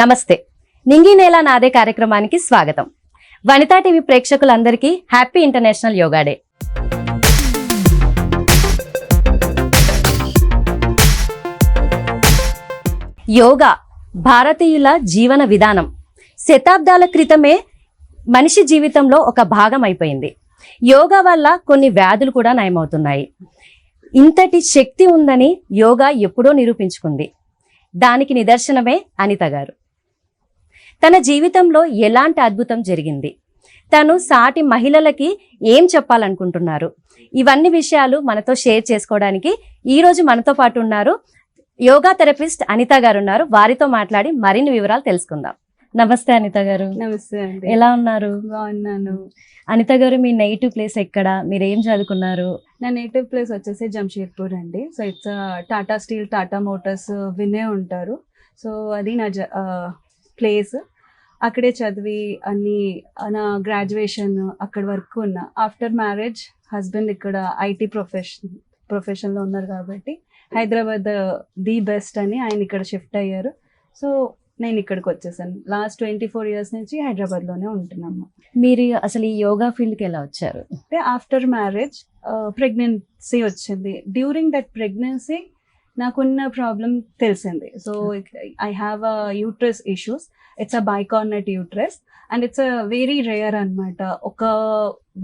నమస్తే. నింగి నేల నాదే కార్యక్రమానికి స్వాగతం. వనితా టీవీ ప్రేక్షకులందరికీ happy international yoga day. Yoga భారతీయుల జీవన విధానం. శతాబ్దాల క్రితమే మనిషి జీవితంలో ఒక భాగం అయిపోయింది. యోగా వల్ల కొన్ని వ్యాధులు కూడా నయమవుతున్నాయి. ఇంతటి శక్తి ఉందని యోగా ఎప్పుడో నిరూపించుకుంది. దానికి నిదర్శనమే అనిత గారు. తన జీవితంలో ఎలాంటి అద్భుతం జరిగింది, తను సాటి మహిళలకి ఏం చెప్పాలనుకుంటున్నారు, ఇవన్నీ విషయాలు మనతో షేర్ చేసుకోవడానికి ఈరోజు మనతో పాటు ఉన్నారు యోగా థెరపిస్ట్ అనిత గారు ఉన్నారు. వారితో మాట్లాడి మరిన్ని వివరాలు తెలుసుకుందాం. నమస్తే అనిత గారు. నమస్తే అండి. ఎలా ఉన్నారు? బాగున్నాను. అనిత గారు, మీ నేటివ్ ప్లేస్ ఎక్కడ, మీరు ఏం చదువుకున్నారు? నా నేటివ్ ప్లేస్ వచ్చేసి జంషేద్పూర్ అండి. So it's Tata steel, Tata Motors వినే ఉంటారు. సో అది నా ప్లేస్. అక్కడే చదివి నా గ్రాడ్యుయేషన్ అక్కడి వరకు ఉన్నా. ఆఫ్టర్ మ్యారేజ్ హస్బెండ్ ఇక్కడ ఐటీ ప్రొఫెషన్లో ఉన్నారు కాబట్టి హైదరాబాద్ ది బెస్ట్ అని ఆయన ఇక్కడ షిఫ్ట్ అయ్యారు. సో నేను ఇక్కడికి వచ్చేసాను. లాస్ట్ 24 years నుంచి హైదరాబాద్లోనే ఉంటున్నాము. మీరు అసలు ఈ యోగా ఫీల్డ్కి ఎలా వచ్చారు? అంటే ఆఫ్టర్ మ్యారేజ్ ప్రెగ్నెన్సీ వచ్చింది. డ్యూరింగ్ దట్ ప్రెగ్నెన్సీ నాకున్న ప్రాబ్లం తెలిసింది. So I have a uterus issues. It's a bicornuate uterus and it's a very rare అనమాట. ఒక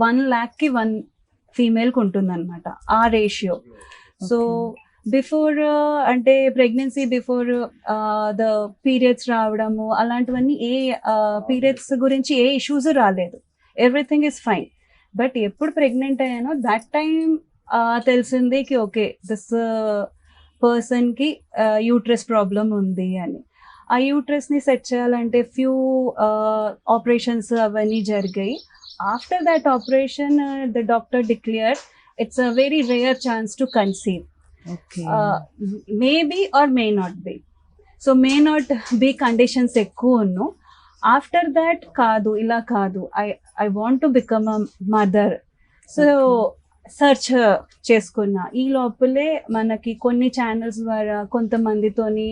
1 lakh 1 ఫీమేల్కి ఉంటుంది అనమాట ఆ రేషియో. సో బిఫోర్ అంటే ప్రెగ్నెన్సీ బిఫోర్ ద పీరియడ్స్ రావడము అలాంటివన్నీ పీరియడ్స్ గురించి ఏ ఇష్యూస్ రాలేదు. Everything is fine. బట్ ఎప్పుడు ప్రెగ్నెంట్ అయ్యానో దట్ టైం తెలిసింది కి ఓకే దిస్ పర్సన్కి యూట్రస్ ప్రాబ్లం ఉంది అని. ఆ యూట్రస్ని సెట్ చేయాలంటే ఫ్యూ ఆపరేషన్స్ అవన్నీ జరిగాయి. After that operation the doctor declared it's a very rare chance to conceive. Maybe or may not be. So may not be conditions ఎక్కువ ఉన్ను. ఆఫ్టర్ దాట్ కాదు, ఇలా కాదు, I want to become a mother. So search చేసుకున్నా. ఈ లోపలే మనకి కొన్ని ఛానల్స్ ద్వారా కొంతమందితోని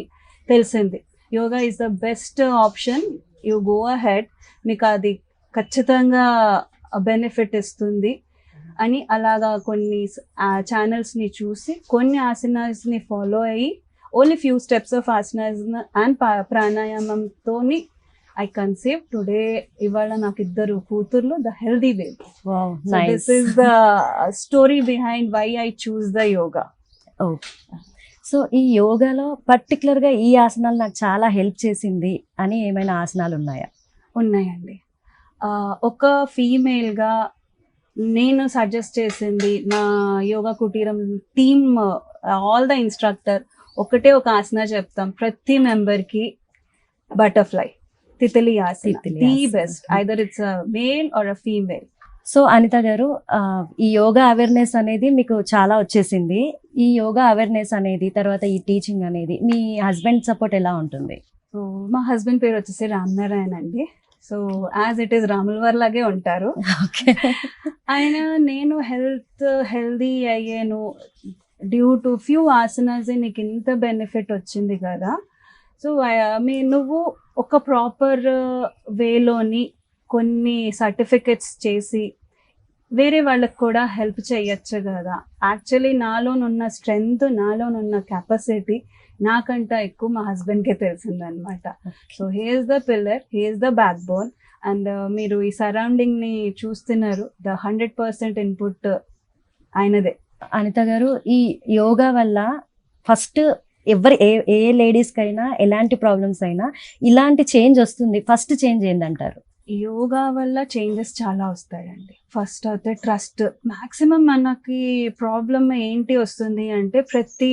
తెలిసింది yoga is the best option, you go ahead, మీకు అది ఖచ్చితంగా బెనిఫిట్ ఇస్తుంది అని. అలాగా కొన్ని ఛానల్స్ని చూసి కొన్ని ఆసనాస్ని ఫాలో అయ్యి only few steps of asanas and ప్రాణాయామంతో ఐ కన్సీవ్. టుడే ఇవాళ నాకు 2 కూతుర్లు, the healthy way. This is the story behind why I chose the yoga. So ఈ యోగాలో పర్టికులర్గా ఈ ఆసనాలు నాకు చాలా హెల్ప్ చేసింది అని ఏమైనా ఆసనాలు ఉన్నాయా? ఉన్నాయండి. ఒక ఫీమేల్గా నేను సజెస్ట్ చేసింది నా యోగా కుటీరం టీమ్, ఆల్ ద ఇన్స్ట్రక్టర్ ఒకటే ఒక ఆసన చెప్తాం ప్రతి మెంబర్కి, బటర్ఫ్లై, తితలి ఆసన, the best. Either it's a male or a female. So Anita garu, ఈ యోగా అవేర్నెస్ అనేది మీకు చాలా వచ్చేసింది. ఈ యోగా అవేర్నెస్ అనేది తర్వాత ఈ టీచింగ్ అనేది మీ హస్బెండ్ సపోర్ట్ ఎలా ఉంటుంది? సో మా హస్బెండ్ పేరు వచ్చేసి రామనారాయణ అండి. సో యాజ్ ఇట్ ఈస్ రాములవారి లాగే ఉంటారు. ఆయన నేను హెల్దీ అయ్యాను డ్యూ టు ఫ్యూ ఆసనాస్. నీకు ఇంత బెనిఫిట్ వచ్చింది కదా, సో నువ్వు ఒక ప్రాపర్ వేలోని కొన్ని సర్టిఫికెట్స్ చేసి వేరే వాళ్ళకి కూడా హెల్ప్ చేయొచ్చు కదా. యాక్చువల్లీ నాలోనున్న స్ట్రెంగ్త్, నాలోనున్న కెపాసిటీ నాకంట ఎక్కువ మా హస్బెండ్కే తెలిసిందనమాట. So he is the pillar, he is the backbone. And మీరు ఈ సరౌండింగ్ని చూస్తున్నారు, ద 100% ఇన్పుట్ ఆయనదే. అనిత గారు, ఈ యోగా వల్ల ఫస్ట్ ఏ లేడీస్కైనా ఎలాంటి ప్రాబ్లమ్స్ అయినా ఇలాంటి చేంజ్ వస్తుంది, ఫస్ట్ చేంజ్ ఏంటంటారు? యోగా వల్ల చేంజెస్ చాలా వస్తాయండి. ఫస్ట్ అయితే ట్రస్ట్. మ్యాక్సిమం మనకి ప్రాబ్లం ఏంటి వస్తుంది అంటే ప్రతి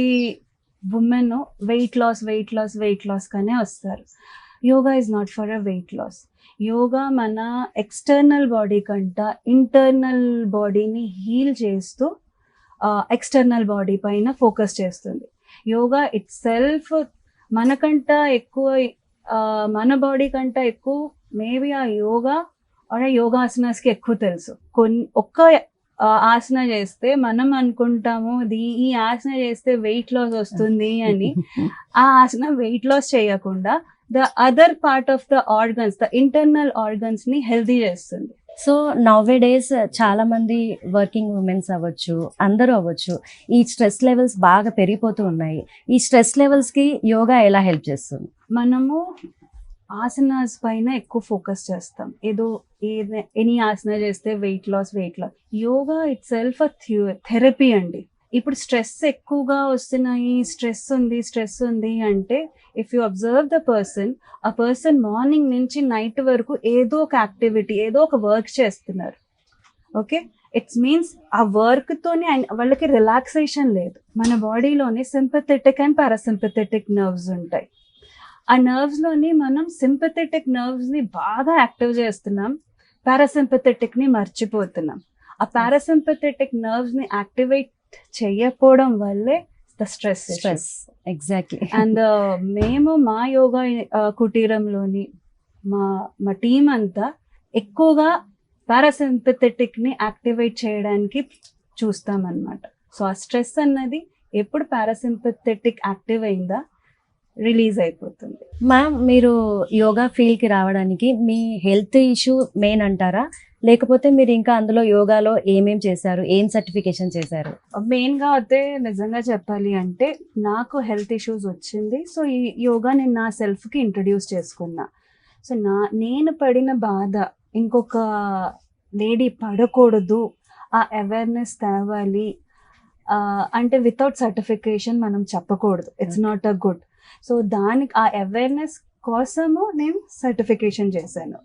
ఉమెన్ వెయిట్ లాస్ కానీ వస్తారు. Yoga is not for a weight loss. Yoga మన ఎక్స్టర్నల్ బాడీ కంట ఇంటర్నల్ బాడీని హీల్ చేస్తూ ఎక్స్టర్నల్ బాడీ పైన ఫోకస్ చేస్తుంది. యోగా ఇట్ సెల్ఫ్ మనకంట ఎక్కువ, మన బాడీ కంట ఎక్కువ మేబీ ఆ యోగా ఆర్ యోగాసనాస్కి ఎక్కువ తెలుసు. ఒక్క ఆసన చేస్తే మనం అనుకుంటాము ఈ ఆసన చేస్తే వెయిట్ లాస్ వస్తుంది అని. ఆ ఆసన వెయిట్ లాస్ చేయకుండా the other part of the organs, the internal organs ని హెల్దీ చేస్తుంది. సో నౌవే డేస్ చాలా మంది వర్కింగ్ ఉమెన్స్ అవ్వచ్చు, అందరూ అవ్వచ్చు, ఈ స్ట్రెస్ లెవెల్స్ బాగా పెరిగిపోతూ ఉన్నాయి. ఈ స్ట్రెస్ లెవెల్స్ కి యోగా ఎలా హెల్ప్ చేస్తుంది? మనము ఆసనాస్ పైన ఎక్కువ ఫోకస్ చేస్తాం. ఏదో ఎనీ ఆసన చేస్తే weight loss. Yoga itself therapy అండి. ఇప్పుడు స్ట్రెస్ ఎక్కువగా వస్తున్నాయి, స్ట్రెస్ ఉంది అంటే if you observe the person, ఆ పర్సన్ మార్నింగ్ నుంచి నైట్ వరకు ఏదో ఒక యాక్టివిటీ, ఏదో ఒక వర్క్ చేస్తున్నారు. ఓకే, ఇట్స్ మీన్స్ ఆ వర్క్ తోనే వాళ్ళకి రిలాక్సేషన్ లేదు. మన బాడీలోని సింపథెటిక్ అండ్ పారాసింపథెటిక్ నర్వ్స్ ఉంటాయి. ఆ నర్వ్స్ లోని మనం సింపథెటిక్ నర్వ్స్ ని బాగా యాక్టివ్ చేస్తున్నాం, పారాసింపథెటిక్ ని మర్చిపోతున్నాం. ఆ పారాసింపథెటిక్ నర్వ్స్ ని యాక్టివేట్ చేయకపోవడం వల్లే ద స్ట్రెస్. ఎగ్జాక్ట్లీ. అండ్ మేము మా యోగా కుటీరంలోని మా టీం అంతా ఎక్కువగా పారాసింపథెటిక్ ని యాక్టివేట్ చేయడానికి చూస్తామన్నమాట. సో ఆ స్ట్రెస్ అన్నది ఎప్పుడు పారాసింపథెటిక్ యాక్టివ్ అయిందా రిలీజ్ అయిపోతుంది. మ్యామ్, మీరు యోగా ఫీల్డ్ కి రావడానికి మీ హెల్త్ ఇష్యూ మెయిన్ అంటారా, లేకపోతే మీరు ఇంకా అందులో యోగాలో ఏమేం చేశారు, ఏం సర్టిఫికేషన్ చేశారు? మెయిన్ గా అయితే నిజంగా చెప్పాలి అంటే నాకు హెల్త్ ఇష్యూస్ వచ్చింది. సో ఈ యోగా నేను నా సెల్ఫ్ కి ఇంట్రడ్యూస్ చేసుకున్నా. సో నేను పడిన బాధ ఇంకొక లేడీ పడకూడదు, ఆ అవేర్నెస్ తేవాలి అంటే వితౌట్ సర్టిఫికేషన్ మనం చెప్పకూడదు. It's not a good. So దానికి ఆ అవేర్నెస్ కోసము నేను సర్టిఫికేషన్ చేశాను.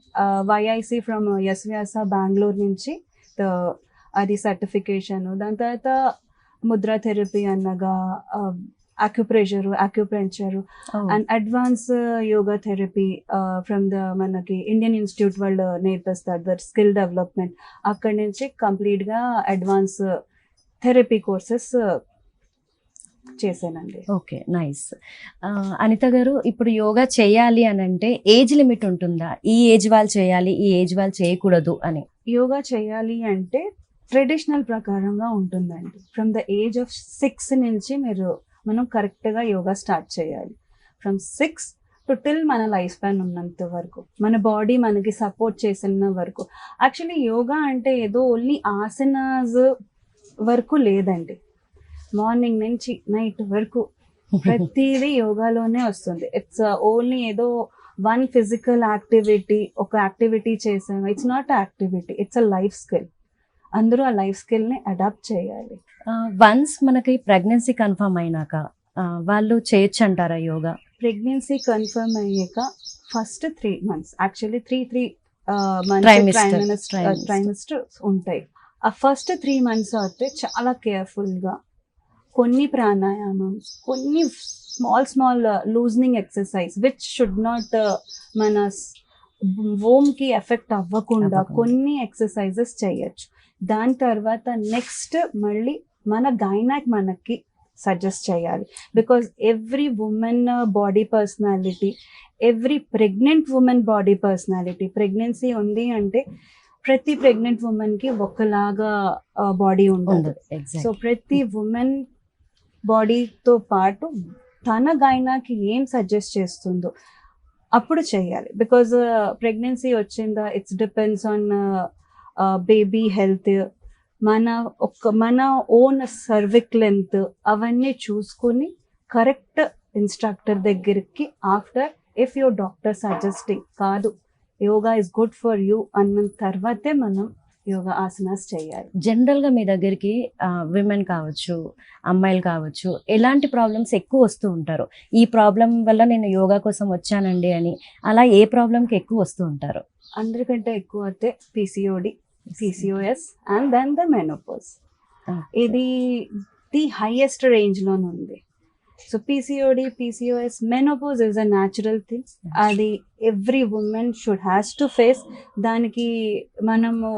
వైఐసి ఫ్రమ్ యశ్వ్యాస బెంగళూరు నుంచి అది సర్టిఫికేషన్. దాని తర్వాత ముద్రా థెరపీ అన్నగా, acupressure and advance yoga therapy from మనకి ఇండియన్ ఇన్స్టిట్యూట్ వాళ్ళు నేర్పిస్తారు, దట్ స్కిల్ డెవలప్మెంట్. అక్కడి నుంచి కంప్లీట్గా అడ్వాన్స్ థెరపీ కోర్సెస్ చేశానండి. Okay, nice. అనిత గారు, ఇప్పుడు యోగా చేయాలి అని అంటే ఏజ్ లిమిట్ ఉంటుందా? ఈ ఏజ్ వాళ్ళు చేయాలి, ఈ ఏజ్ వాళ్ళు చేయకూడదు అని? యోగా చేయాలి అంటే ట్రెడిషనల్ ప్రకారంగా ఉంటుందండి. ఫ్రమ్ ద ఏజ్ ఆఫ్ 6 నుంచి మనం కరెక్ట్గా యోగా స్టార్ట్ చేయాలి. ఫ్రమ్ 6 టు టిల్ మన లైఫ్ స్పాన్ ఉన్నంత వరకు, మన బాడీ మనకి సపోర్ట్ చేసిన వరకు. యాక్చువల్లీ యోగా అంటే ఏదో ఓన్లీ ఆసనాస్ వరకు లేదండి. మార్నింగ్ నుంచి నైట్ వరకు ప్రతిదీ యోగాలోనే వస్తుంది. ఇట్స్ ఓన్లీ ఏదో వన్ ఫిజికల్ యాక్టివిటీ, ఒక యాక్టివిటీ చేసాము, it's not activity, it's a life skill. అందరూ ఆ లైఫ్ స్కిల్ ని అడాప్ట్ చేయాలి. వన్స్ మనకి ప్రెగ్నెన్సీ కన్ఫర్మ్ అయినాక వాళ్ళు చేయొచ్చు అంటారా యోగా? ప్రెగ్నెన్సీ కన్ఫర్మ్ అయ్యాక ఫస్ట్ 3 months, యాక్చువల్లీ 3 ట్రైమిస్టర్ ఉంటాయి. ఆ ఫస్ట్ 3 months అయితే చాలా కేర్ఫుల్గా కొన్ని ప్రాణాయామం, కొన్ని small loosening exercise which should not మన వోమ్కి ఎఫెక్ట్ అవ్వకుండా కొన్ని ఎక్సర్సైజెస్ చేయొచ్చు. దాని తర్వాత నెక్స్ట్ మళ్ళీ మన గైనాక్ మనకి సజెస్ట్ చేయాలి. Because every women body personality, every pregnant women body personality, pregnancy ఉంది అంటే ప్రతి ప్రెగ్నెంట్ ఉమెన్కి ఒకలాగా బాడీ ఉండదు. సో ప్రతి ఉమెన్ బాడీతో పాటు తన గైనాకి ఏం సజెస్ట్ చేస్తుందో అప్పుడు చేయాలి. బికాజ్ ప్రెగ్నెన్సీ వచ్చిందా, it's depends on baby health, మన ఓన్ సర్విక్ లెంత్, అవన్నీ చూసుకుని కరెక్ట్ ఇన్స్ట్రక్టర్ దగ్గరికి after if your doctor suggesting కాదు yoga is good for you అన్న తర్వాతే మనం యోగా ఆసనాస్ చేయాలి. జనరల్గా మీ దగ్గరికి విమెన్ కావచ్చు, అమ్మాయిలు కావచ్చు, ఎలాంటి ప్రాబ్లమ్స్ ఎక్కువ వస్తూ ఉంటారు? ఈ ప్రాబ్లం వల్ల నేను యోగా కోసం వచ్చానండి అని, అలా ఏ ప్రాబ్లంకి ఎక్కువ వస్తూ ఉంటారు? అందరికంటే ఎక్కువ అయితే PCOD, PCOS and then the menopause. ఇది ది హైయెస్ట్ రేంజ్లోనే ఉంది. So PCOD, PCOS, menopause is a natural thing. అది every woman should has to face. దానికి మనము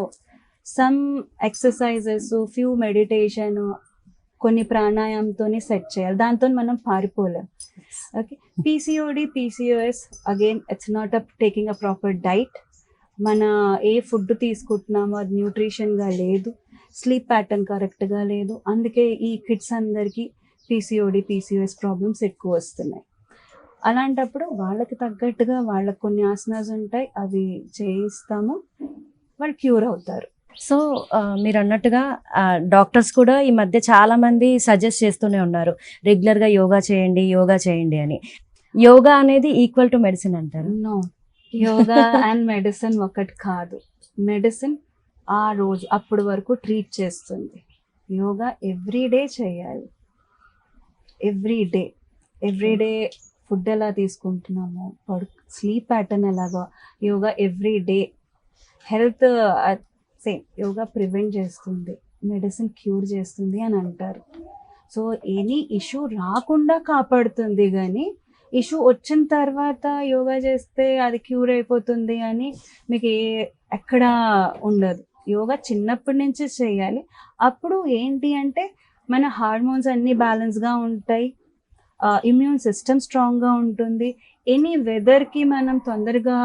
సమ్ ఎక్సర్సైజెస్, ఫ్యూ మెడిటేషన్, కొన్ని ప్రాణాయామంతోనే సెట్ చేయాలి. దాంతో మనం పారిపోలేం. Okay, PCOD, PCOS again it's not taking a proper diet. మన ఏ ఫుడ్ తీసుకుంటున్నామో అది న్యూట్రిషన్గా లేదు, స్లీప్ ప్యాటర్న్ కరెక్ట్గా లేదు. అందుకే ఈ కిడ్స్ అందరికీ PCOD, PCOS ప్రాబ్లమ్స్ ఎక్కువ వస్తున్నాయి. అలాంటప్పుడు వాళ్ళకి తగ్గట్టుగా వాళ్ళకి కొన్ని ఆసనాస్ ఉంటాయి, అవి చేయిస్తాము, వాళ్ళు క్యూర్ అవుతారు. సో మీరు అన్నట్టుగా డాక్టర్స్ కూడా ఈ మధ్య చాలా మంది సజెస్ట్ చేస్తూనే ఉన్నారు, రెగ్యులర్గా యోగా చేయండి, యోగా చేయండి అని. యోగా అనేది ఈక్వల్ టు మెడిసిన్ అంటారు. నో, యోగా అండ్ మెడిసిన్ ఒకటి కాదు. మెడిసిన్ ఆ రోజు అప్పటి వరకు ట్రీట్ చేస్తుంది. యోగా ఎవ్రీడే చేయాలి. ఎవ్రీడే ఫుడ్ ఎలా తీసుకుంటున్నామో, స్లీప్ ప్యాటర్న్ ఎలాగో, yoga everyday. Health same, yoga prevent చేస్తుంది, మెడిసిన్ క్యూర్ చేస్తుంది అని అంటారు. సో ఎనీ ఇష్యూ రాకుండా కాపాడుతుంది, కానీ ఇష్యూ వచ్చిన తర్వాత యోగా చేస్తే అది క్యూర్ అయిపోతుంది అని మీకు ఎక్కడ ఉండదు. యోగా చిన్నప్పటి నుంచి చేయాలి. అప్పుడు ఏంటి అంటే మన హార్మోన్స్ అన్నీ బ్యాలెన్స్గా ఉంటాయి, ఇమ్యూన్ సిస్టమ్ స్ట్రాంగ్గా ఉంటుంది. ఎనీ వెదర్కి మనం తొందరగా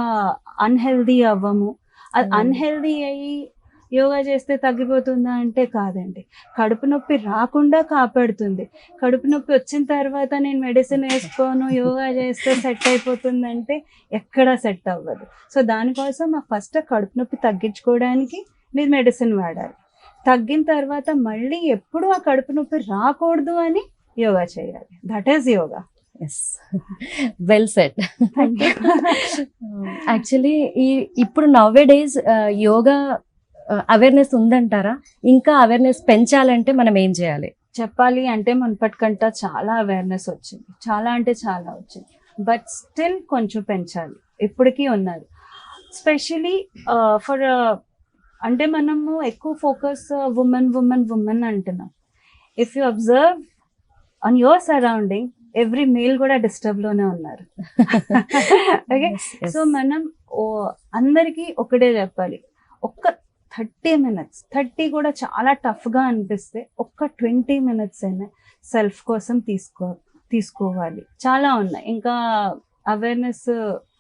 అన్హెల్దీ అవ్వము. అది అన్హెల్దీ అయ్యి యోగా చేస్తే తగ్గిపోతుందా అంటే కాదండి, కడుపు నొప్పి రాకుండా కాపాడుతుంది. కడుపు నొప్పి వచ్చిన తర్వాత నేను మెడిసిన్ వేసుకోను, యోగా చేస్తే సెట్ అయిపోతుందంటే ఎక్కడా సెట్ అవ్వదు. సో దానికోసం ఫస్ట్ కడుపు నొప్పి తగ్గించుకోవడానికి మీరు మెడిసిన్ వాడాలి. తగ్గిన తర్వాత మళ్ళీ ఎప్పుడు ఆ కడుపు నొప్పి రాకూడదు అని యోగా చేయాలి. That is yoga. Yes, well set. Actually ఇప్పుడు నవ్వే డేస్ యోగా అవేర్నెస్ ఉందంటారా? ఇంకా అవేర్నెస్ పెంచాలంటే మనం ఏం చేయాలి? చెప్పాలి అంటే మున్పటికంటే చాలా అవేర్నెస్ వచ్చింది, చాలా అంటే చాలా వచ్చింది. బట్ స్టిల్ కొంచెం పెంచాలి, ఇప్పటికీ ఉన్నది. స్పెషలీ ఫర్ అంటే మనము ఎక్కువ ఫోకస్ ఉమెన్ అంటున్నాం. If you observe on your surrounding, every male కూడా డిస్టర్బ్లోనే ఉన్నారు. ఓకే, సో మనం అందరికీ ఒకటే చెప్పాలి, ఒక్క 30 minutes, 30 కూడా చాలా టఫ్గా అనిపిస్తే ఒక్క 20 minutes అయినా సెల్ఫ్ కోసం తీసుకోవాలి. చాలా ఉన్నాయి ఇంకా అవేర్నెస్.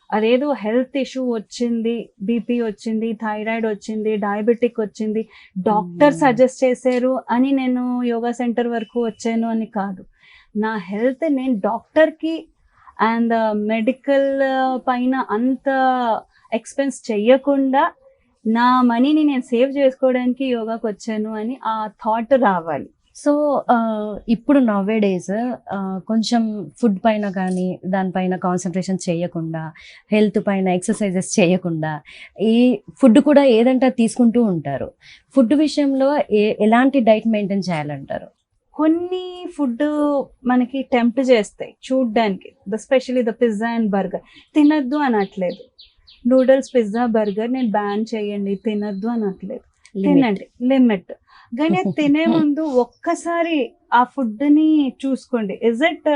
అదేదో హెల్త్ ఇష్యూ వచ్చింది, బీపీ వచ్చింది, థైరాయిడ్ వచ్చింది, డయాబెటిక్ వచ్చింది, డాక్టర్ సజెస్ట్ చేశారు అని నేను యోగా సెంటర్ వరకు వచ్చాను అని కాదు. నా హెల్త్ నేను డాక్టర్కి అండ్ మెడికల్ పైన అంత ఎక్స్పెన్స్ చెయ్యకుండా నా మనీని నేను సేవ్ చేసుకోవడానికి యోగాకి వచ్చాను అని ఆ థాట్ రావాలి. సో ఇప్పుడు నవ్వే డేస్ కొంచెం ఫుడ్ పైన కానీ దానిపైన కాన్సన్ట్రేషన్ చేయకుండా, హెల్త్ పైన ఎక్సర్సైజెస్ చేయకుండా, ఈ ఫుడ్ కూడా ఏదంటే తీసుకుంటూ ఉంటారు. ఫుడ్ విషయంలో ఎలాంటి డైట్ మెయింటైన్ చేయాలంటారు? కొన్ని ఫుడ్ మనకి టెంప్ట్ చేస్తాయి చూడ్డానికి, specially the pizza and burger. తినద్దు అనట్లేదు, నూడిల్స్, పిజ్జా, బర్గర్ నేను బ్యాన్ చేయండి తినద్దు అనట్లేదు, తినండి లిమిట్. కానీ తినే ముందు ఒక్కసారి ఆ ఫుడ్ని చూసుకోండి. ఇజ్ ఇట్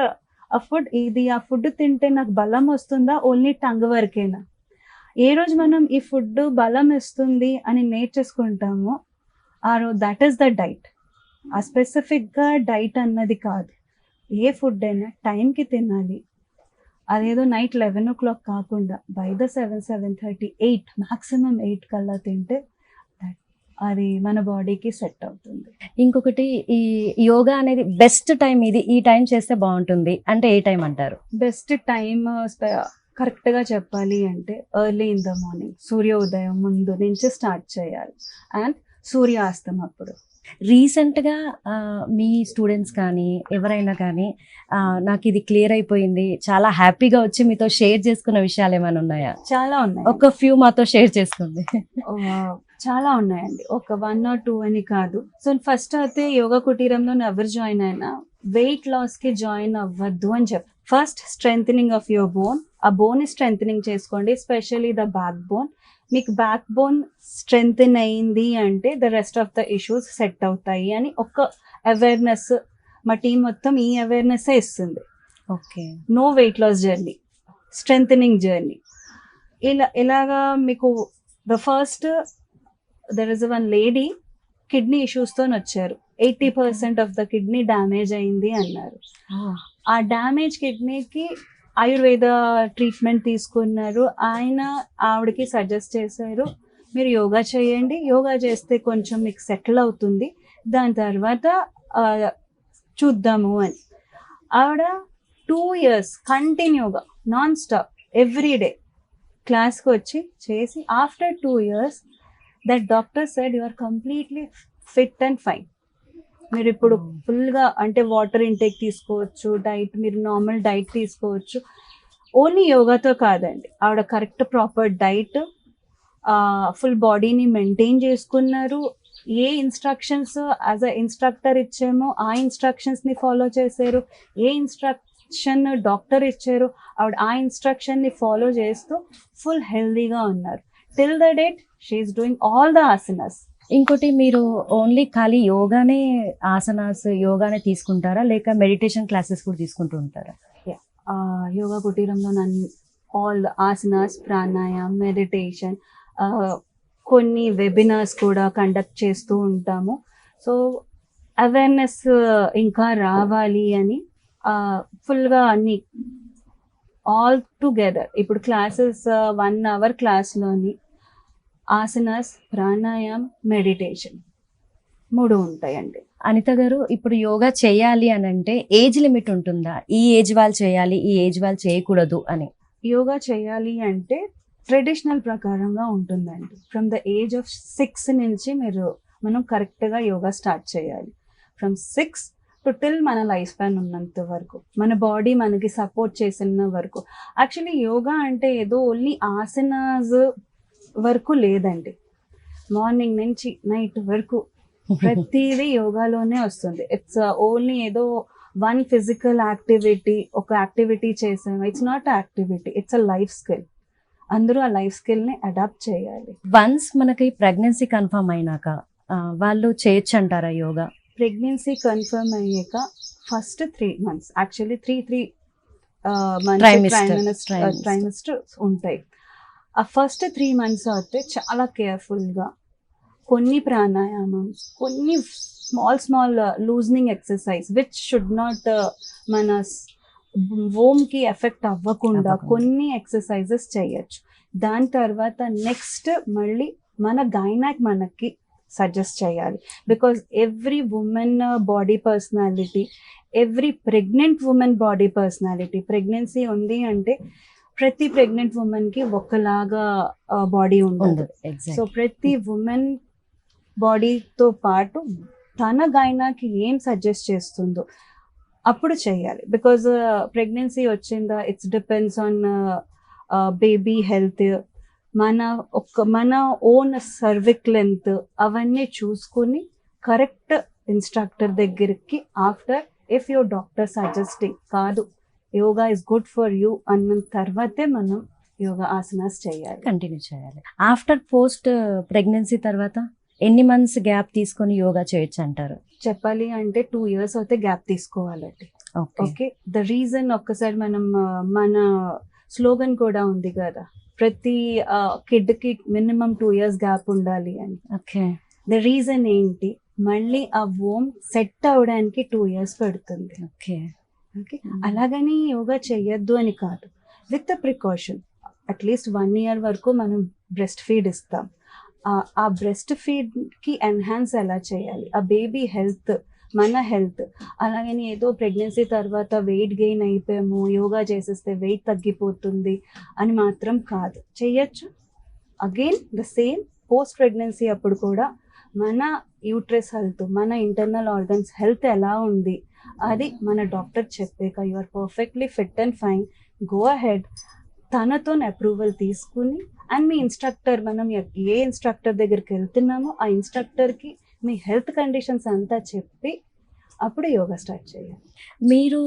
ఆ ఫుడ్, ఇది ఆ ఫుడ్ తింటే నాకు బలం వస్తుందా, ఓన్లీ టంగ్ వరకేనా? ఏ రోజు మనం ఈ ఫుడ్ బలం ఇస్తుంది అని నేర్చేసుకుంటామో ఆ రోజు దట్ ఈస్ ద డైట్. ఆ స్పెసిఫిక్గా డైట్ అన్నది కాదు, ఏ ఫుడ్ అయినా టైంకి తినాలి. అదేదో నైట్ 11 o'clock కాకుండా బై ద 7:30, 8 మ్యాక్సిమం 8 కల్లా తింటే అది మన బాడీకి సెట్ అవుతుంది. ఇంకొకటి, ఈ యోగా అనేది బెస్ట్ టైం ఇది, ఈ టైం చేస్తే బాగుంటుంది అంటే ఏ టైం అంటారు? బెస్ట్ టైం కరెక్ట్గా చెప్పాలి అంటే ఎర్లీ ఇన్ ద మార్నింగ్, సూర్యోదయం ముందు నుంచి స్టార్ట్ చేయాలి అండ్ సూర్యాస్తం అప్పుడు. రీసెంట్గా మీ స్టూడెంట్స్ కానీ ఎవరైనా కానీ నాకు ఇది క్లియర్ అయిపోయింది, చాలా హ్యాపీగా వచ్చి మీతో షేర్ చేసుకున్న విషయాలు ఏమైనా ఉన్నాయా? చాలా ఉన్నాయి, ఒక ఫ్యూ మాతో షేర్ చేసుకోండి. చాలా ఉన్నాయండి, ఒక 1 or 2 అని కాదు. సో ఫస్ట్ అయితే యోగా కుటీరంలో ఎవరు జాయిన్ అయినా వెయిట్ లాస్కి జాయిన్ అవ్వద్దు అని చెప్పి, first strengthening of your bone, ఆ బోన్ స్ట్రెంథనింగ్ చేసుకోండి, ఎస్పెషల్లీ ద బ్యాక్ బోన్. మీకు బ్యాక్ బోన్ స్ట్రెంథెన్ అయింది అంటే the rest of the issues set అవుతాయి అని ఒక అవేర్నెస్ మా టీం మొత్తం ఈ అవేర్నెస్ ఇస్తుంది. Okay, no weight loss journey, strengthening journey. ఇలాగా మీకు the first there is one lady kidney ఇష్యూస్తో వచ్చారు. 80% ఆఫ్ ద కిడ్నీ డ్యామేజ్ అయింది అన్నారు. ఆ డ్యామేజ్ కిడ్నీకి ఆయుర్వేద ట్రీట్మెంట్ తీసుకున్నారు. ఆవిడకి సజెస్ట్ చేశారు, మీరు యోగా చేయండి, యోగా చేస్తే కొంచెం మీకు సెటిల్ అవుతుంది, దాని తర్వాత చూద్దాము అని. ఆవిడ 2 years కంటిన్యూగా నాన్ స్టాప్ ఎవ్రీ డే క్లాస్కి వచ్చి చేసి after 2 years that doctor said you are completely fit and fine. మీరు ఇప్పుడు ఫుల్గా అంటే వాటర్ ఇంటేక్ తీసుకోవచ్చు, డైట్ మీరు నార్మల్ డైట్ తీసుకోవచ్చు. ఓన్లీ యోగాతో కాదండి, ఆవిడ కరెక్ట్ ప్రాపర్ డైట్, ఫుల్ బాడీని మెయింటైన్ చేసుకున్నారు. ఏ ఇన్స్ట్రక్షన్స్ యాజ్ అ ఇన్స్ట్రక్టర్ ఇచ్చామో ఆ ఇన్స్ట్రక్షన్స్ని ఫాలో చేశారు. ఏ ఇన్స్ట్రక్షన్ డాక్టర్ ఇచ్చారు ఆవిడ ఆ ఇన్స్ట్రక్షన్ని ఫాలో చేస్తూ ఫుల్ హెల్దీగా ఉన్నారు. Till the date she is doing all the asanas. ఇంకోటి, మీరు ఓన్లీ ఖాళీ యోగానే ఆసనాస్ యోగానే తీసుకుంటారా, లేక మెడిటేషన్ క్లాసెస్ కూడా తీసుకుంటూ ఉంటారా? యోగా కుటీరంలో నన్ను ఆల్ ఆసనాస్, ప్రాణాయామ్, మెడిటేషన్, కొన్ని వెబినార్స్ కూడా కండక్ట్ చేస్తూ ఉంటాము. సో అవేర్నెస్ ఇంకా రావాలి అని ఫుల్గా అన్ని ఆల్ టుగెదర్ ఇప్పుడు క్లాసెస్ 1 hour క్లాస్లోని ఆసనాస్, ప్రాణాయామ్, మెడిటేషన్ 3 ఉంటాయండి. అనిత గారు, ఇప్పుడు యోగా చేయాలి అని అంటే ఏజ్ లిమిట్ ఉంటుందా? ఈ ఏజ్ వాళ్ళు చేయాలి, ఈ ఏజ్ వాళ్ళు చేయకూడదు అని? యోగా చేయాలి అంటే ట్రెడిషనల్ ప్రకారంగా ఉంటుందండి. ఫ్రమ్ ద ఏజ్ ఆఫ్ 6 నుంచి మనం కరెక్ట్గా యోగా స్టార్ట్ చేయాలి. ఫ్రమ్ 6 టు టిల్ మన లైఫ్ స్పాన్ ఉన్నంత వరకు, మన బాడీ మనకి సపోర్ట్ చేసిన వరకు. యాక్చువల్లీ యోగా అంటే ఏదో ఓన్లీ ఆసనాస్ వరకు లేదండి, మార్నింగ్ నుంచి నైట్ వరకు ప్రతిదీ యోగాలోనే వస్తుంది. ఇట్స్ ఓన్లీ ఏదో వన్ ఫిజికల్ యాక్టివిటీ, ఒక యాక్టివిటీ చేసాము, it's not activity, it's a life skill. అందరూ ఆ లైఫ్ స్కిల్ని అడాప్ట్ చేయాలి. వన్స్ మనకి ప్రెగ్నెన్సీ కన్ఫర్మ్ అయినాక వాళ్ళు చేయొచ్చు అంటారా యోగా? ప్రెగ్నెన్సీ కన్ఫర్మ్ అయ్యాక first 3 months, actually 3 months trimesters ఉంటాయి. ఆ ఫస్ట్ 3 months అయితే చాలా కేర్ఫుల్గా కొన్ని ప్రాణాయామం, కొన్ని small loosening exercise which should not మన వోమ్కి ఎఫెక్ట్ అవ్వకుండా కొన్ని ఎక్సర్సైజెస్ చేయొచ్చు. దాని తర్వాత నెక్స్ట్ మళ్ళీ మన గైనాక్ మనకి సజెస్ట్ చేయాలి. Because every women body personality, every pregnant women body personality, pregnancy ఉంది అంటే ప్రతి ప్రెగ్నెంట్ ఉమెన్కి ఒకలాగా బాడీ ఉండదు. సో ప్రతి ఉమెన్ బాడీతో పాటు తన గైనాకి ఏం సజెస్ట్ చేస్తుందో అప్పుడు చేయాలి. బికాజ్ ప్రెగ్నెన్సీ వచ్చిందా, it's depends on baby health, మన ఓన్ సర్విక్ లెంత్, అవన్నీ చూసుకుని కరెక్ట్ ఇన్స్ట్రక్టర్ దగ్గరికి after if your doctor suggesting కాదు yoga is good for you అన్న తర్వాతే మనం యోగా ఆసనాస్ చేయాలి, కంటిన్యూ చేయాలి. ఆఫ్టర్ పోస్ట్ ప్రెగ్నెన్సీ తర్వాత ఎన్ని మంత్స్ గ్యాప్ తీసుకొని యోగా చేయొచ్చు అంటారు? చెప్పాలి అంటే 2 years అయితే గ్యాప్ తీసుకోవాలండి. ఓకే, ద రీజన్ ఒక్కసారి మనం మన స్లోగన్ కూడా ఉంది కదా, ప్రతి కిడ్కి మినిమం 2 years గ్యాప్ ఉండాలి అని. ఓకే, ద రీజన్ ఏంటి, మళ్ళీ ఆ వోమ్ సెట్ అవడానికి 2 years పడుతుంది. ఓకే ఓకే, అలాగని యోగా చేయొద్దు అని కాదు, with the precaution. At least 1 year వరకు మనం బ్రెస్ట్ ఫీడ్ ఇస్తాం. ఆ బ్రెస్ట్ ఫీడ్కి ఎన్హాన్స్ ఎలా చేయాలి, ఆ బేబీ హెల్త్, మన హెల్త్. అలాగని ఏదో ప్రెగ్నెన్సీ తర్వాత వెయిట్ గెయిన్ అయిపోయాము, యోగా చేసేస్తే వెయిట్ తగ్గిపోతుంది అని మాత్రం కాదు, చేయొచ్చు. Again the same post pregnancy అప్పుడు కూడా మన యూట్రస్ హెల్త్, మన ఇంటర్నల్ ఆర్గన్స్ హెల్త్ ఎలా ఉంది అది మన డాక్టర్ చెప్పాక you are perfectly fit and fine, go ahead, తనతో అప్రూవల్ తీసుకుని అండ్ మీ ఇన్స్ట్రక్టర్, మనం ఏ ఇన్స్ట్రక్టర్ దగ్గరికి వెళ్తున్నామో ఆ ఇన్స్ట్రక్టర్కి మీ హెల్త్ కండిషన్స్ అంతా చెప్పి అప్పుడు యోగా స్టార్ట్ చేయాలి. మీరు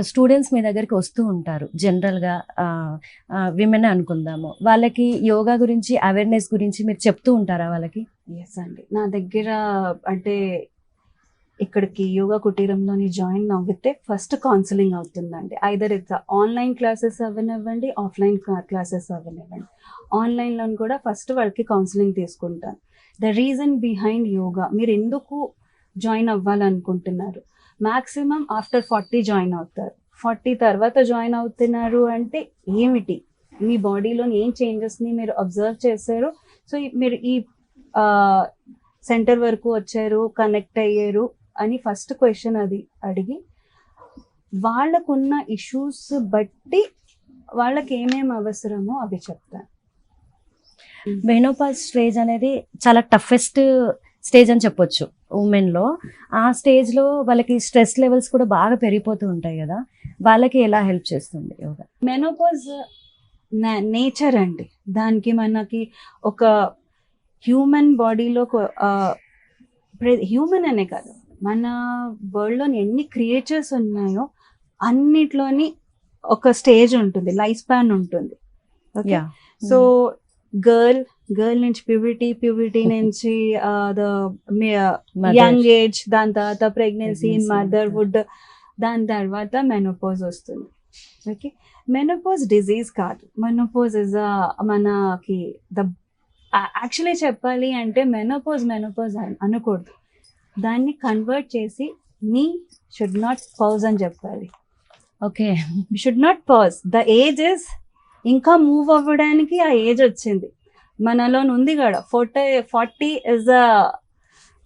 స్టూడెంట్స్ మీ దగ్గరికి వస్తూ ఉంటారు జనరల్గా, విమెన్ అనుకుందాము, వాళ్ళకి యోగా గురించి అవేర్నెస్ గురించి మీరు చెప్తూ ఉంటారా వాళ్ళకి? ఎస్ అండి, నా దగ్గర అంటే ఇక్కడికి యోగా కుటీరంలోని జాయిన్ అవ్వితే ఫస్ట్ కౌన్సిలింగ్ అవుతుందండి. ఐదర్ ఇట్స్ ఆన్లైన్ క్లాసెస్ అవ్వనివ్వండి, ఆఫ్లైన్ క్లాసెస్ అవ్వనివ్వండి. ఆన్లైన్లో కూడా ఫస్ట్ వాళ్ళకి కౌన్సిలింగ్ తీసుకుంటాను. ద రీజన్ బిహైండ్ యోగా, మీరు ఎందుకు జాయిన్ అవ్వాలనుకుంటున్నారు, మ్యాక్సిమం ఆఫ్టర్ 40 జాయిన్ అవుతారు. 40 తర్వాత జాయిన్ అవుతున్నారు అంటే ఏమిటి, మీ బాడీలోని ఏం చేంజెస్ని మీరు అబ్జర్వ్ చేశారు. సో మీరు ఈ సెంటర్ వరకు వచ్చారు, కనెక్ట్ అయ్యారు అని ఫస్ట్ క్వశ్చన్ అది అడిగి వాళ్ళకున్న ఇష్యూస్ బట్టి వాళ్ళకి ఏమేమి అవసరమో అవి చెప్తాను. మెనోపాజ్ స్టేజ్ అనేది చాలా టఫెస్ట్ స్టేజ్ అని చెప్పొచ్చు ఉమెన్లో. ఆ స్టేజ్లో వాళ్ళకి స్ట్రెస్ లెవెల్స్ కూడా బాగా పెరిగిపోతూ ఉంటాయి కదా, వాళ్ళకి ఎలా హెల్ప్ చేస్తుంది యోగా? మెనోపాజ్ నేచర్ అండి. దానికి మనకి ఒక హ్యూమన్ బాడీలో హ్యూమన్ అనే కాదు, మన వరల్డ్లోని ఎన్ని క్రియేచర్స్ ఉన్నాయో అన్నిట్లోని ఒక స్టేజ్ ఉంటుంది, లైఫ్ స్పాన్ ఉంటుంది. ఓకే, సో గర్ల్ నుంచి ప్యూబిటీ నుంచి యంగ్ ఏజ్, దాని తర్వాత ప్రెగ్నెన్సీ, మదర్హుడ్, దాని తర్వాత మెనోపాజ్ వస్తుంది. ఓకే, మెనోపాజ్ డిజీజ్ కాదు, మెనోపాజ్ ఇస్ మనకి యాక్చువల్లీ చెప్పాలి అంటే మెనోపాజ్ అనకూడదు, దాన్ని కన్వర్ట్ చేసి మీ షుడ్ నాట్ పాజ్ అని చెప్పాలి. Okay, should not pause, the age is ఇంకా మూవ్ అవ్వడానికి ఆ ఏజ్ వచ్చింది మనలో ఉంది కూడా. 40 is the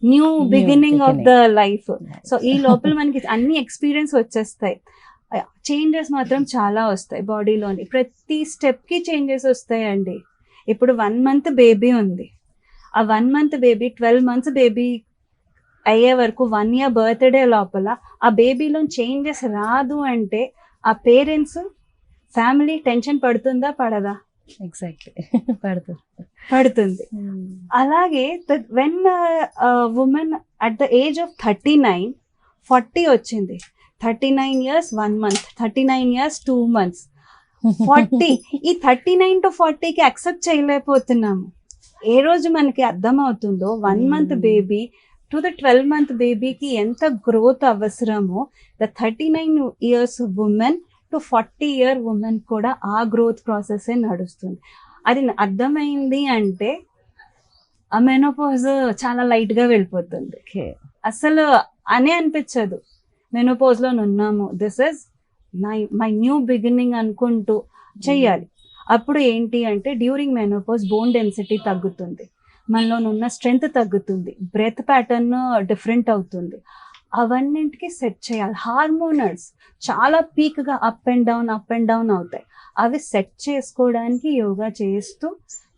new beginning of the life. So ఈ లోపల మనకి అన్ని ఎక్స్పీరియన్స్ వచ్చేస్తాయి, చేంజెస్ మాత్రం చాలా వస్తాయి బాడీలోని. ప్రతి స్టెప్కి చేంజెస్ వస్తాయండి. ఇప్పుడు 1 month బేబీ ఉంది, ఆ 1 month బేబీ 12 months బేబీ అయ్యే వరకు 1 year బర్త్డే లోపల ఆ బేబీలో చేంజెస్ రాదు అంటే ఆ పేరెంట్స్ ఫ్యామిలీ టెన్షన్ పడుతుందా పడదా? ఎగ్జాక్ట్లీ పడుతుంది. అలాగే when women at the age of 39, 40 వచ్చింది, 39 years 1 month, 39 years 2 months, 40 ఈ 39 to 40కి యాక్సెప్ట్ చేయలేకపోతున్నాము. ఏ రోజు మనకి అర్థం అవుతుందో 1 month baby to the 12 month బేబీకి ఎంత గ్రోత్ అవసరమో, the 39 years women to 40 year women కూడా ఆ గ్రోత్ ప్రాసెస్ నడుస్తుంది. అది అర్థమైంది అంటే ఆ మెనోపాజ్ చాలా లైట్ గా వెళ్ళిపోతుంది. అసలు అనే అనిపించదు మెనోపాజ్ లో ఉన్నాము, this is my new beginning అనుకుంటూ చెయ్యాలి. అప్పుడు ఏంటి అంటే డ్యూరింగ్ మెనోపాజ్ బోన్ డెన్సిటీ తగ్గుతుంది, మనలోనున్న స్ట్రెంగ్త్ తగ్గుతుంది, బ్రెత్ ప్యాటర్న్ డిఫరెంట్ అవుతుంది. అవన్నింటికి సెట్ చేయాలి. హార్మోనల్స్ చాలా పీక్గా అప్ అండ్ డౌన్ అవుతాయి. అవి సెట్ చేసుకోవడానికి యోగా చేస్తూ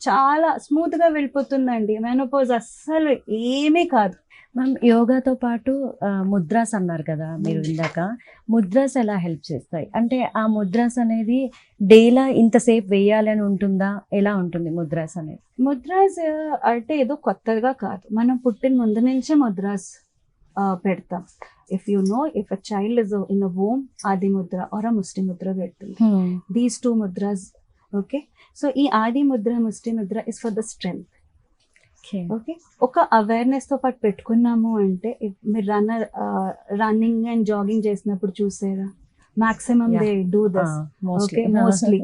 చాలా స్మూత్గా వెళ్ళిపోతుందండి మెనోపాజ్. అస్సలు ఏమీ కాదు. మ్యామ్, యోగాతో పాటు ముద్రాస్ అన్నారు కదా మీరు ఇందాక, ముద్రాస్ ఎలా హెల్ప్ చేస్తాయి? అంటే ఆ ముద్రాస్ అనేది డేలా ఇంతసేపు వేయాలి అని ఉంటుందా, ఎలా ఉంటుంది ముద్రాస్ అనేది? ముద్రాస్ అంటే ఏదో కొత్తగా కాదు, మనం పుట్టిన ముందు నుంచే ముద్రాస్ పెడతాం. If you know, if a child is in a womb, Adi mudra are ముష్టి ముద్ర పెడుతుంది. దీస్ 2 ముద్రాస్. ఓకే, సో ఈ ఆది ముద్ర, ముష్టి Mudra is for the strength. Okay, ఒక అవేర్నెస్ తో పాటు పెట్టుకున్నాము అంటే, మీరు రన్నింగ్ అండ్ జాగింగ్ చేసినప్పుడు చూసారా, maximum they do this. Mostly. Okay, mostly.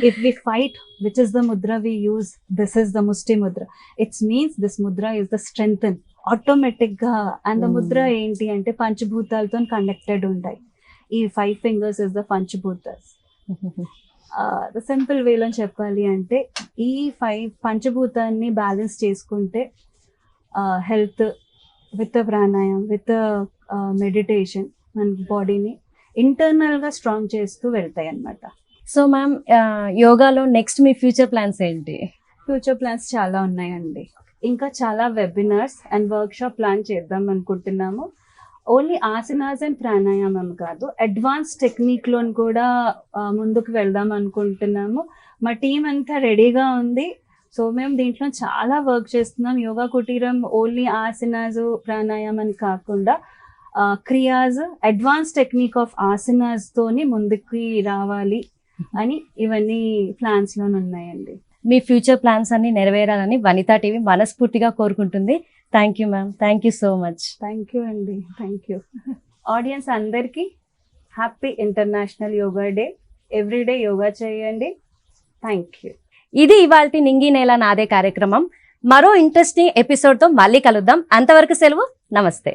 If we fight, which is the mudra we use, this is the musti mudra. It means this mudra is the strengthen automatic ga. And the mudra enti ante panchbhutalto connected untai. ఈ 5 fingers is the panchbhutas. The simple way లో చెప్పాలి అంటే ఈ 5 పంచభూతాన్ని balance చేసుకుంటే health with ప్రాణాయామం, with meditation మన బాడీని internal గా స్ట్రాంగ్ చేస్తూ వెళ్తాయి అన్నమాట. సో మ్యామ్, యోగాలో నెక్స్ట్ మీ ఫ్యూచర్ ప్లాన్స్ ఏంటి? ఫ్యూచర్ ప్లాన్స్ చాలా ఉన్నాయండి. ఇంకా చాలా webinars and work shop plan చేద్దాం అనుకుంటున్నాము. ఓన్లీ ఆసనాస్ అండ్ ప్రాణాయామం కాదు, అడ్వాన్స్ టెక్నిక్ లోని కూడా ముందుకు వెళ్దాం అనుకుంటున్నాము. మా టీం అంతా రెడీగా ఉంది. సో మేము దీంట్లో చాలా వర్క్ చేస్తున్నాం. యోగా కుటీరం ఓన్లీ ఆసనాస్ ప్రాణాయామం కాకుండా క్రియాస్, అడ్వాన్స్ టెక్నిక్ ఆఫ్ ఆసనాస్ తోని ముందుకి రావాలి అని ఇవన్నీ ప్లాన్స్ లోనే ఉన్నాయండి. మీ ఫ్యూచర్ ప్లాన్స్ అన్ని నెరవేరాలని వనితా టీవీ మనస్ఫూర్తిగా కోరుకుంటుంది. Thank you ma'am, thank you so much. Thank you అండి, థ్యాంక్ యూ. ఆడియన్స్ అందరికీ happy international yoga day. Everyday yoga చేయండి. Thank you. ఇది ఇవాల్టి నింగి నేల నాదే కార్యక్రమం. మరో ఇంట్రెస్టింగ్ ఎపిసోడ్తో మళ్ళీ కలుద్దాం. అంతవరకు సెలవు. నమస్తే.